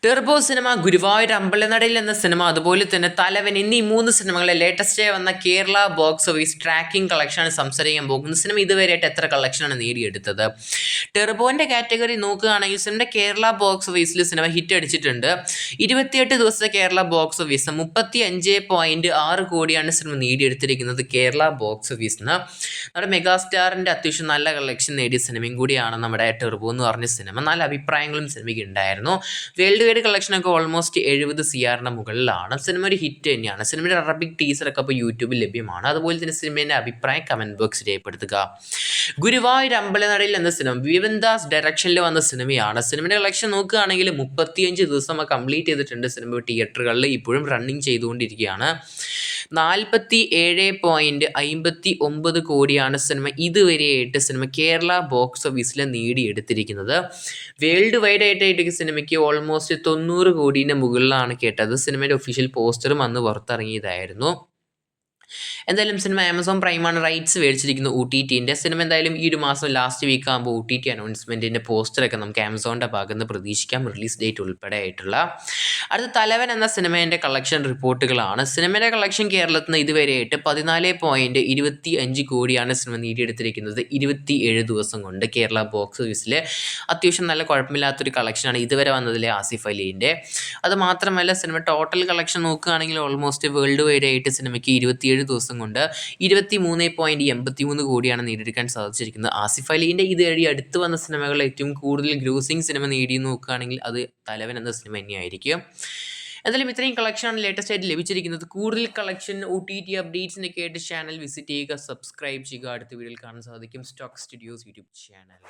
Turbo cinema, Guruvayur അമ്പലനടയിൽ എന്ന cinema, അതുപോലെ തന്നെ തലവൻ എന്നീ 3 സിനിമകളെ ലേറ്റസ്റ്റ് ആയി വന്ന കേരള ബോക്സ് ഓഫീസ് ട്രാക്കിംഗ് കളക്ഷനാണ് സംസാരിക്കാൻ പോകുന്ന സിനിമ ഇതുവരെയായിട്ട് എത്ര കളക്ഷനാണ് നേടിയെടുത്തത്. ടെർബോന്റെ കാറ്റഗറി നോക്കുകയാണെങ്കിൽ സിനിമയുടെ കേരള ബോക്സ് ഓഫീസിൽ സിനിമ ഹിറ്റ് അടിച്ചിട്ടുണ്ട്. 28 ദിവസത്തെ കേരള ബോക്സ് ഓഫീസ് 35.6 കോടിയാണ് സിനിമ നേടിയെടുത്തിരിക്കുന്നത് കേരള ബോക്സ് ഓഫീസിന്. നമ്മുടെ മെഗാസ്റ്റാറിന്റെ അത്യാവശ്യം നല്ല കളക്ഷൻ നേടിയ സിനിമയും കൂടിയാണ് നമ്മുടെ ടെർബോ എന്ന് പറഞ്ഞ സിനിമ. നല്ല അഭിപ്രായങ്ങളും സിനിമയ്ക്ക് ഉണ്ടായിരുന്നു. വേൾഡ് വൈഡ് കളക്ഷനൊക്കെ ഓൾമോസ്റ്റ് 70 CRന് മുകളിലാണ്. സിനിമ ഒരു ഹിറ്റ് തന്നെയാണ്. സിനിമയുടെ അറബിക് ടീസറൊക്കെ ഇപ്പോൾ യൂട്യൂബിൽ ലഭ്യമാണ്. അതുപോലെ തന്നെ സിനിമയുടെ അഭിപ്രായം കമൻറ്റ് ബോക്സിൽ രേഖപ്പെടുത്തുക. ഗുരുവായൂർ അമ്പലനടയിൽ എന്ന സിനിമ വിപിൻ ദാസ് ഡയറക്ഷനിൽ വന്ന സിനിമയാണ്. സിനിമയുടെ കളക്ഷൻ നോക്കുകയാണെങ്കിൽ 35 ദിവസം കംപ്ലീറ്റ് ചെയ്തിട്ടുണ്ട്. സിനിമ തിയേറ്ററുകളിൽ ഇപ്പോഴും റണ്ണിങ് ചെയ്തുകൊണ്ടിരിക്കുകയാണ്. 47.59 കോടിയാണ് സിനിമ ഇതുവരെയായിട്ട് സിനിമ കേരള ബോക്സ് ഓഫീസിൽ നേടിയെടുത്തിരിക്കുന്നത്. വേൾഡ് വൈഡ് ആയിട്ട് സിനിമയ്ക്ക് ഓൾമോസ്റ്റ് 90 കോടിൻ്റെ മുകളിലാണ് കേട്ടത്. സിനിമയുടെ ഒഫീഷ്യൽ പോസ്റ്ററും അന്ന് പുറത്തിറങ്ങിയതായിരുന്നു. എന്തായാലും സിനിമ ആമസോൺ പ്രൈമാണ് റൈറ്റ്സ് മേടിച്ചിരിക്കുന്നത് OTTൻ്റെ. സിനിമ എന്തായാലും ഈ ഒരു മാസം ലാസ്റ്റ് വീക്ക് ആകുമ്പോൾ OTT അനൗൺസ്മെൻറ്റിൻ്റെ പോസ്റ്ററൊക്കെ നമുക്ക് ആമസോണിൻ്റെ ഭാഗത്ത് നിന്ന് പ്രതീക്ഷിക്കാം, റിലീസ് ഡേറ്റ് ഉൾപ്പെടെ ആയിട്ടുള്ള. അടുത്ത തലവൻ എന്ന സിനിമേൻ്റെ കളക്ഷൻ റിപ്പോർട്ടുകളാണ്. സിനിമയുടെ കളക്ഷൻ കേരളത്തിൽ നിന്ന് ഇതുവരെയായിട്ട് 14.25 കോടിയാണ് സിനിമ നേടിയെടുത്തിരിക്കുന്നത്. 27 ദിവസം കൊണ്ട് കേരള ബോക്സ് ഓഫീസിൽ അത്യാവശ്യം നല്ല കുഴപ്പമില്ലാത്തൊരു കളക്ഷനാണ് ഇതുവരെ വന്നതിലെ ആസിഫ് അലീൻ്റെ. അത് മാത്രമല്ല സിനിമ ടോട്ടൽ കളക്ഷൻ നോക്കുകയാണെങ്കിൽ ഓൾമോസ്റ്റ് വേൾഡ് വൈഡ് ആയിട്ട് സിനിമയ്ക്ക് 27 ദിവസം കൊണ്ട് 23.83 കോടിയാണ് നേടിയെടുക്കാൻ സാധിച്ചിരിക്കുന്നത്. ആസിഫ് അലീൻ്റെ ഇതുവഴി അടുത്ത് വന്ന സിനിമകൾ ഏറ്റവും കൂടുതൽ ഗ്രൂസിംഗ് സിനിമ നേടിയെന്ന് നോക്കുകയാണെങ്കിൽ അത് തലവൻ എന്ന സിനിമ തന്നെയായിരിക്കും. എന്തായാലും ഇത്രയും കളക്ഷനാണ് ലേറ്റസ്റ്റ് ആയിട്ട് ലഭിച്ചിരിക്കുന്നത്. കൂടുതൽ കളക്ഷൻ OTT അപ്ഡേറ്റ്സിനൊക്കെ ആയിട്ട് ചാനൽ വിസിറ്റ് ചെയ്യുക, സബ്സ്ക്രൈബ് ചെയ്യുക. അടുത്ത വീഡിയോയിൽ കാണാൻ സാധിക്കും സ്റ്റോക്ക് സ്റ്റുഡിയോസ് യൂട്യൂബ് ചാനൽ.